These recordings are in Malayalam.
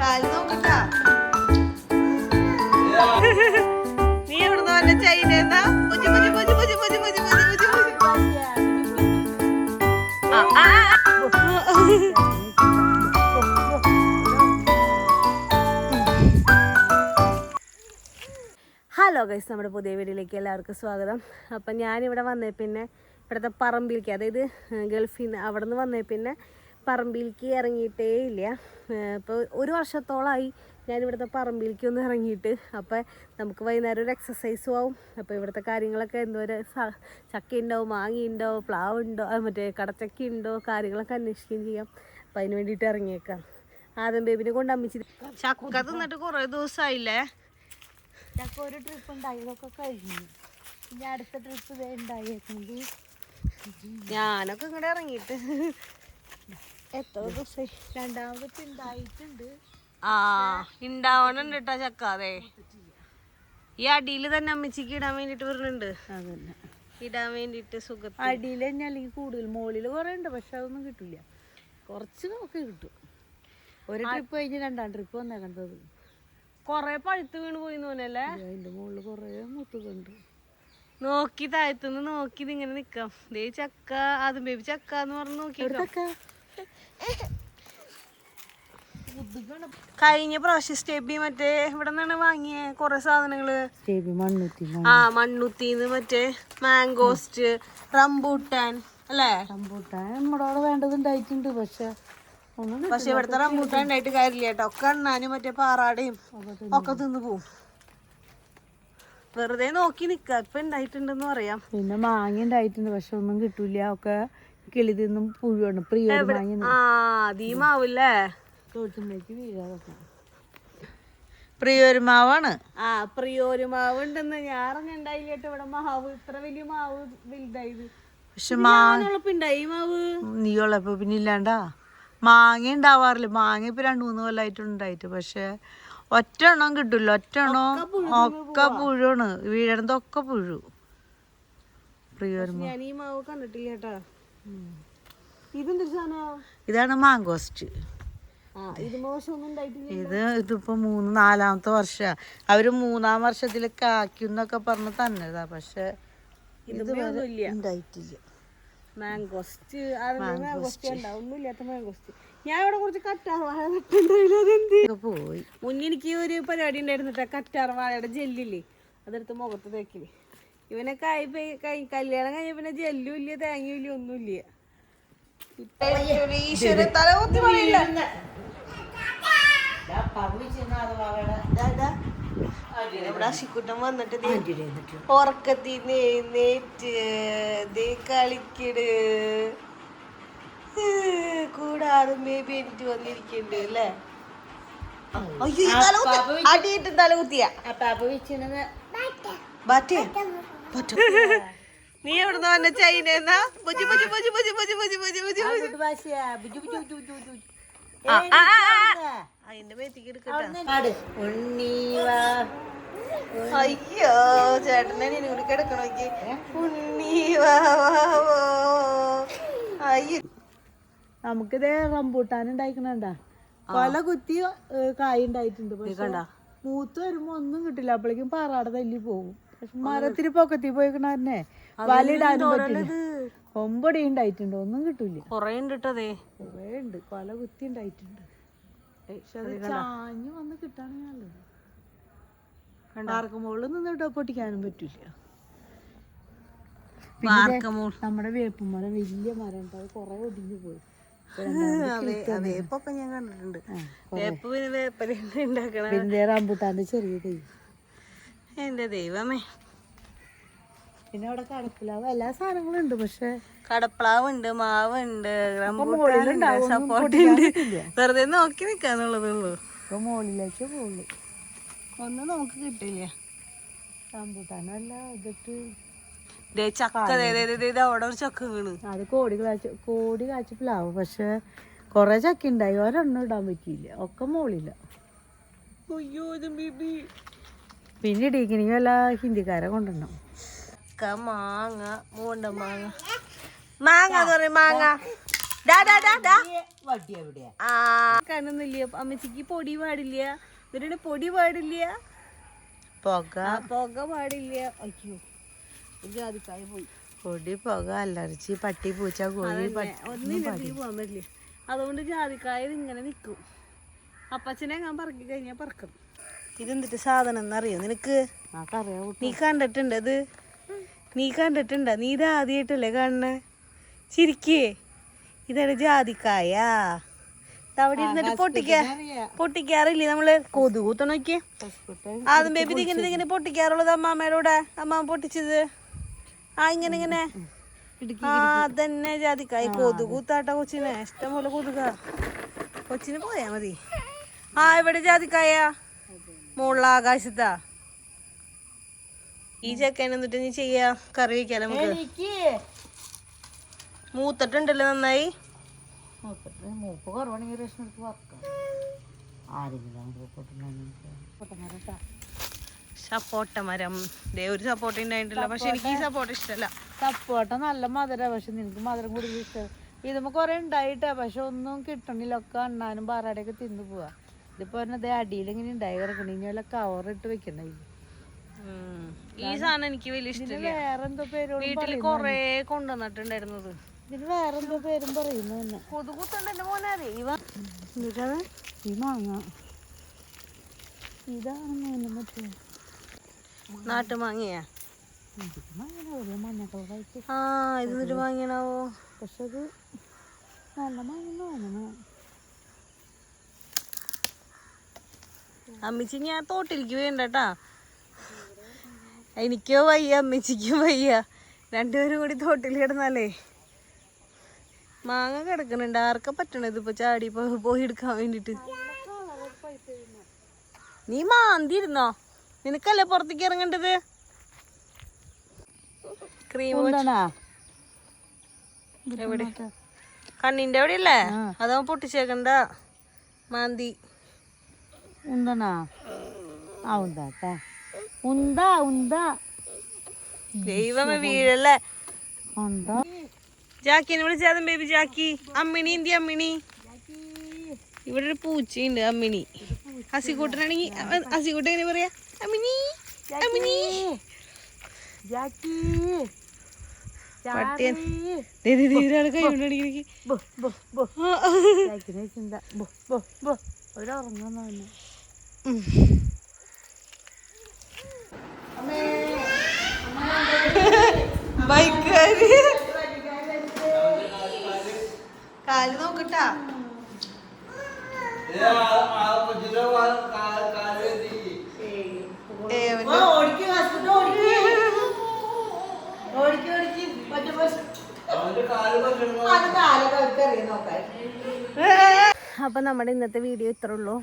കാല് നോക്കട്ടാ. നീ എവിടുന്ന് വന്ന ചൈനന്നാ? ഹലോ ഗൈസ്, നമ്മുടെ പുതിയ വീഡിയോയിലേക്ക് എല്ലാവർക്കും സ്വാഗതം. അപ്പം ഞാനിവിടെ വന്നേ പിന്നെ ഇവിടുത്തെ പറമ്പിലേക്ക്, അതായത് ഗൾഫിൽ നിന്ന് അവിടെ നിന്ന് വന്നേ പിന്നെ പറമ്പിലേക്ക് ഇറങ്ങിയിട്ടേ ഇല്ല. ഇപ്പോൾ ഒരു വർഷത്തോളമായി ഞാനിവിടുത്തെ പറമ്പിലേക്ക് ഒന്ന് ഇറങ്ങിയിട്ട്. അപ്പം നമുക്ക് വൈകുന്നേരം ഒരു എക്സസൈസും ആവും. അപ്പോൾ ഇവിടുത്തെ കാര്യങ്ങളൊക്കെ എന്തോരം ചക്ക ഉണ്ടോ, മാങ്ങ ഉണ്ടോ, പ്ലാവ് ഉണ്ടോ, മറ്റേ കടച്ചക്ക ഉണ്ടോ, കാര്യങ്ങളൊക്കെ അന്വേഷിക്കുകയും ചെയ്യാം. അപ്പം അതിന് വേണ്ടിയിട്ട് ഇറങ്ങിയേക്കാം. ആദ്യം ബേബിനെ കൊണ്ട് അമ്മിച്ച് ചക്ക തിന്നിട്ട് കുറേ ദിവസമായില്ലേ. ചക്ക ഒരു ട്രിപ്പ് ഉണ്ടായി, ഇതൊക്കെ കഴിഞ്ഞു. ഇനി അടുത്ത ട്രിപ്പ് ഉണ്ടായേക്കുന്നത്. ഞാനൊക്കെ ഇങ്ങോട്ട് ഇറങ്ങിയിട്ട് എത്ര ദിവസമായി? രണ്ടാമത്തെ ഉണ്ടായിട്ടുണ്ട്. ഉണ്ടാവണുണ്ട് കേട്ടോ ചക്ക. അതെ, ഈ അടിയിൽ തന്നെ അമ്മച്ചിക്ക് ഇടാൻ വേണ്ടിട്ട് വരുന്നുണ്ട്. അതന്നെ ഇടാൻ വേണ്ടിട്ട് സുഖം. അടിയിൽ തന്നെ അല്ലെങ്കിൽ കൂടുതൽ, മുകളിൽ കുറേ ഉണ്ട്, പക്ഷെ അതൊന്നും കിട്ടില്ല. കുറച്ച് നമുക്ക് കിട്ടും. ഒരു ട്രിപ്പ് കഴിഞ്ഞ് രണ്ടാം ട്രിപ്പ് വന്നേക്കണ്ടത്. കൊറേ പഴുത്ത് വീണ് പോയി തോന്നല്ലേ. അതിന്റെ മുകളിൽ കുറേ മുത്തുകളുണ്ട്. നോക്കി താഴത്തുനിന്ന് നോക്കി ഇങ്ങനെ നിക്കാം. ദേ ചക്ക, അതും ബേബി ചക്ക എന്ന് പറഞ്ഞ് നോക്കി. കഴിഞ്ഞ പ്രാവശ്യം സ്റ്റേബി മറ്റേ ഇവിടെ നിന്നാണ് വാങ്ങിയ കൊറേ സാധനങ്ങള്. മണ്ണുത്തിന്ന് മറ്റേ മാംഗോസ്റ്റ്, റംബൂട്ടാൻ അല്ലേ. റംബൂട്ടാൻ നമ്മുടെ അവിടെ വേണ്ടതുണ്ടായിട്ടുണ്ട്, പക്ഷെ ഇവിടുത്തെ റംബൂട്ടാൻ ഉണ്ടായിട്ട് കാര്യമില്ല കേട്ടോ. ഒക്കെ എണ്ണാനും മറ്റേ പാറാടയും ഒക്കെ തിന്ന് പോവും. വെറുതെ നോക്കി നിക്ക. ഇപ്പൊ ഉണ്ടായിട്ടുണ്ടെന്ന് പറയാം. പിന്നെ മാങ്ങ ഉണ്ടായിട്ടുണ്ട്, പക്ഷെ ഒന്നും കിട്ടൂല. ഒക്കെ കിളി തിന്നും പുഴുവാണ്. മാവില്ലേ പ്രിയൊരുമാവാണ്. പ്രിയോരുമാവ് ഉണ്ടെന്ന് ഞാൻ അറിഞ്ഞിണ്ടായില്ല കേട്ടോ. ഇവിടെ മാവ് ഇത്ര വലിയ മാവ് വലുതായത്. പക്ഷെ ഉണ്ടായി മാവ് നീയുള്ളപ്പോ പിന്നെ ഇല്ലാണ്ടാ. മാങ്ങ ഉണ്ടാവാറില്ല. മാങ്ങ ഇപ്പൊ 2-3 കൊല്ലായിട്ടുണ്ടായിട്ട്, പക്ഷെ ഒറ്റ എണ്ണം കിട്ടൂല. ഒറ്റ എണ്ണം ഒക്കെ പുഴുവാണ്. വീഴണതൊക്കെ പുഴു. ഞാൻ ഈ മാവ് കണ്ടിട്ടില്ല കേട്ടാ. ഇതാണ് മാങ്കോസ്റ്റ്. ഇതിപ്പോ 3-4 വർഷ. അവര് 3-ാം വർഷത്തില് കാക്കുന്നൊക്കെ പറഞ്ഞ് തന്നതാ, പക്ഷെ ഇതുവരെ ഉണ്ടായിട്ടില്ല. മാങ്കോസ്റ്റ് ഒന്നുമില്ലാത്ത മാങ്കോസ്റ്റ്. ഞാൻ ഇവിടെ കുറച്ച് കറ്റാർ വാഴ പോയി. മുന്നേ എനിക്ക് ഒരു പരിപാടി ഉണ്ടായിരുന്നു കേട്ടോ. കറ്റാർ വാഴയുടെ ജെല്ലില്ലേ, അതെടുത്ത് മുഖത്ത് തേക്കില്ലേ. ഇവനൊക്കെ കല്യാണം കഴിഞ്ഞ പിന്നെ ജെല്ലും ഇല്ല, തേങ്ങയും ഇല്ല, ഒന്നുമില്ല. ഈശ്വര തലകുത്തി പറയില്ല. ഇവിടെ അശിക്കുട്ടൻ വന്നിട്ട് ഉറക്കത്തിന്ന് എഴുന്നേറ്റ് കളിക്കട് കൂടാതെ ബേബി എനിക്ക് വന്നിരിക്കണ്ട് അല്ലേ. അടിയിട്ട് തലകുത്തിയ നീ എവിടുന്ന് വന്ന ചൈനന്നാ? അതിന്റെ മേത്തേക്ക് എടുക്കട്ടെ. അയ്യോ ചേട്ടനെ ഇനി കൂടി കിടക്കണോക്ക്. അയ്യോ, നമുക്കിതേ റംബൂട്ടാൻ ഉണ്ടായിക്കണണ്ടാ. കൊല കുത്തി കായ ഉണ്ടായിട്ടുണ്ട്, പക്ഷെ മൂത്ത് വരുമ്പോ ഒന്നും കിട്ടില്ല. അപ്പോഴേക്കും പാറാടെ തല്ലി പോകും. പക്ഷെ മരത്തിന് പൊക്കത്തി പോയിക്കണേ വലയിടാനും പറ്റില്ല. കൊമ്പടി ഉണ്ടായിട്ടുണ്ട്, ഒന്നും കിട്ടൂല. കൊറേ ഉണ്ട് കേട്ടതേ, കൊറേ ഉണ്ട്. കൊല കുത്തി ഉണ്ടായിട്ടുണ്ട്, പക്ഷെ അത് ചാഞ്ഞ് വന്ന് കിട്ടാണെങ്കിൽ നല്ലത്. പാർക്കുമ്പോൾ നിന്നിട്ട് പൊട്ടിക്കാനും പറ്റൂല. നമ്മുടെ വേപ്പുമരം വലിയ മരം ഉണ്ട്, അത് കൊറേ ഒടിഞ്ഞു പോയി. വേപ്പൊക്കെ ഞാൻ കണ്ടിട്ടുണ്ട്. പിന്നെ റംബൂട്ടാന്റെ ചെറിയ തൈ. എന്റെ ദൈവമേ. പിന്നെ അവിടെ കടപ്പിലാവ് എല്ലാ സാധനങ്ങളും ഉണ്ട്, പക്ഷെ കടപ്ലാവ് ഉണ്ട്, മാവ് ഉണ്ട്, സപ്പോർട്ടുണ്ട്. വെറുതെ നോക്കി നിക്കാന്നുള്ളതുള്ളൂ. ഇപ്പൊ മുകളിലേക്ക് പോകുള്ളൂ, ഒന്നും നമുക്ക് കിട്ടില്ല. റംബൂട്ടാനല്ല ഇതിട്ട് ചക്ക അവിടെ ഒരു ചക്ക വീണ്. അത് കോടി കാഴ്ച പ്ലാവ്. പക്ഷെ കൊറേ ചക്ക ഉണ്ടായി, ഒരെണ്ണം ഇടാൻ പറ്റിയില്ല, ഒക്കെ മുകളില. പിന്നെ ഇടിക്കണെങ്കിൽ വല്ല ഹിന്ദിക്കാരെ കൊണ്ടുവരണം. മാങ്ങ മൂണ്ട മാങ്ങ മാങ്ങ എന്ന് പറയും. മാങ്ങ വടി എവിടെയാ കാണുന്നില്ല അമ്മച്ചിക്ക് പൊടി പാടില്ല ഇവരുടെ പൊടി പാടില്ല പുക പുക പാടില്ല. അയ്യോ ജാതിക്കായ പോയി. പൊടി പുക അലർജി പട്ടി പൂച്ച കോഴി ഒന്നില്ലെങ്കിൽ പോകാൻ പറ്റില്ല. അതുകൊണ്ട് ജാതിക്കായ ഇങ്ങനെ നിൽക്കും. അപ്പച്ചനെ ഞാൻ പറക്കി കഴിഞ്ഞാൽ പറക്കും. ഇതെന്തിട്ട് സാധനം എന്നറിയോ നിനക്ക്? നീ കണ്ടിട്ടുണ്ട് അത്? നീ കണ്ടിട്ടുണ്ട? നീ ഇത് ആദ്യമായിട്ടല്ലേ കാണണേ? ചിരിക്കേ. ഇതാണ് ജാതിക്കായ. അവിടെ ഇരുന്നിട്ട് പൊട്ടിക്കാറില്ലേ നമ്മള്? കൊതുകൂത്ത നോക്കിയേ. ആദ്യം ബേബി ഇങ്ങനെ പൊട്ടിക്കാറുള്ളത് അമ്മാമ്മയുടെ കൂടെ. അമ്മാമ്മ പൊട്ടിച്ചത് ഇങ്ങനെ ഇങ്ങനെ. അതന്നെ ജാതിക്കായ. കൊതുകൂത്താട്ട കൊച്ചിനെ. ഇഷ്ടം പോലെ കൊതുക. കൊച്ചിന് പോയാ മതി. ഇവിടെ ജാതിക്കായ മുകളിൽ ആകാശത്താ. ഈ ചെക്കൻ എന്നിട്ട് നീ ചെയ്യാ കറി വെക്കാലോ നമുക്ക്. മൂത്തിട്ടുണ്ടല്ലോ നന്നായി. മൂപ്പ് കുറവാണെങ്കിൽ സപ്പോട്ട മരം. ഒരു സപ്പോട്ട ഉണ്ടായിട്ടില്ല. പക്ഷെ എനിക്ക് ഈ സപ്പോട്ട ഇഷ്ടമല്ല. സപ്പോട്ട നല്ല മധുര. പക്ഷെ നിനക്ക് മധുരം കൂടുതൽ ഇഷ്ടം. ഇതുമ്പോ കൊറേ ഉണ്ടായിട്ടാ. പക്ഷെ ഒന്നും കിട്ടണില്ല. ഒക്കെ അണ്ണാനും പാറാടൊക്കെ തിന്നു പോവാ. ഇതിപ്പോ അടിയിൽ ഇങ്ങനെ ഉണ്ടായി കിടക്കണ. ഇനി വല്ല കവറിട്ട് വെക്കണ. ഈ സാധനം എനിക്ക് വലിയ ഇഷ്ടമില്ല. വേറെന്തോ പേരോട് വീട്ടിൽ കൊറേ കൊണ്ടുവന്നിട്ടുണ്ടായിരുന്നത്. ഇതിന് വേറെന്തോ പേരും പറയുന്നു തന്നെ. കൊതുകുത്തണ്ടെന്റെ മോനെ. ഈ മാങ്ങ ഇതാണ് മറ്റേ നാട്ടുമാങ്ങയാ. മഞ്ഞക്കളറായിട്ട് ഇത് വാങ്ങിയണാവോ? പക്ഷെ അത് നല്ല മാങ്ങ തോന്നണ. അമ്മച്ചി ഞാൻ തോട്ടിലേക്ക് വേണ്ടട്ടാ. എനിക്കോ വയ്യ അമ്മച്ചിക്കും വയ്യ. രണ്ടുപേരും കൂടി തോട്ടിൽ കിടന്നാലേ മാങ്ങ കിടക്കണുണ്ട്. ആർക്കാ പറ്റണത് ഇപ്പൊ ചാടി പോയി എടുക്കാൻ വേണ്ടിട്ട്? നീ മാന്തിരുന്നോ? നിനക്കല്ലേ പുറത്തേക്ക് ഇറങ്ങേണ്ടത്? ക്രീം എവിടെ? കണ്ണിന്റെ എവിടെയല്ലേ? അതാവുമ്പോ പൊട്ടിച്ചേക്കണ്ട. മാന്തി ഉണ്ടണാ. ദൈവമേ വീഴല്ലേ. ജാക്കിനെ വിളിച്ചാലും ബേബി ജാക്കി. അമ്മിണി എന്തി അമ്മിണി? ഇവിടെ ഒരു പൂച്ചയുണ്ട് അമ്മിണി. ഹസിക്കൂട്ടനാണെങ്കിൽ ഹസിക്കൂട്ടൻ എങ്ങനെ പറയാ? അമ്മിണി അമ്മിണി. ഒരാള് കൈ കൊണ്ടടിക്ക്. ബൈക്കാര് കാല് നോക്കട്ടാ. അപ്പൊ നമ്മുടെ ഇന്നത്തെ വീഡിയോ ഇത്രേ ഉള്ളൂ.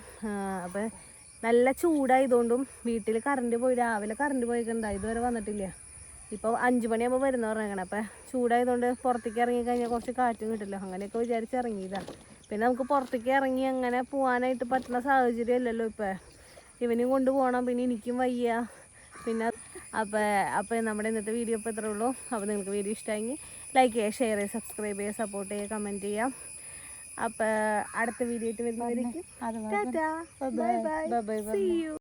അപ്പൊ നല്ല ചൂടായതുകൊണ്ടും വീട്ടിൽ കറണ്ട് പോയി. രാവിലെ കറണ്ട് പോയിക്കണ്ട. ഇതുവരെ വന്നിട്ടില്ല. ഇപ്പോൾ 5 മണിയാകുമ്പോൾ വരുന്ന പറഞ്ഞേക്കണം. അപ്പം ചൂടായതുകൊണ്ട് പുറത്തേക്ക് ഇറങ്ങിക്കഴിഞ്ഞാൽ കുറച്ച് കാറ്റും കിട്ടില്ല. അങ്ങനെയൊക്കെ വിചാരിച്ച് ഇറങ്ങിയതാണ്. പിന്നെ നമുക്ക് പുറത്തേക്ക് ഇറങ്ങി അങ്ങനെ പോകാനായിട്ട് പറ്റുന്ന സാഹചര്യം അല്ലല്ലോ ഇപ്പം. ഇവനെയും കൊണ്ട് പോകണം. പിന്നെ എനിക്കും വയ്യ. പിന്നെ അപ്പോൾ നമ്മുടെ ഇന്നത്തെ വീഡിയോ ഇപ്പോൾ ഇത്രേ ഉള്ളൂ. അപ്പോൾ നിങ്ങൾക്ക് വീഡിയോ ഇഷ്ടമായെങ്കിൽ ലൈക്ക് ചെയ്യുക, ഷെയർ ചെയ്യുക, സബ്സ്ക്രൈബ് ചെയ്യുക, സപ്പോർട്ട് ചെയ്യുക, കമൻറ്റ് ചെയ്യാം. അപ്പോൾ അടുത്ത വീഡിയോ ആയിട്ട് വരുന്നവരേക്കും ടാറ്റാ, ബൈ ബൈ, സീ യു.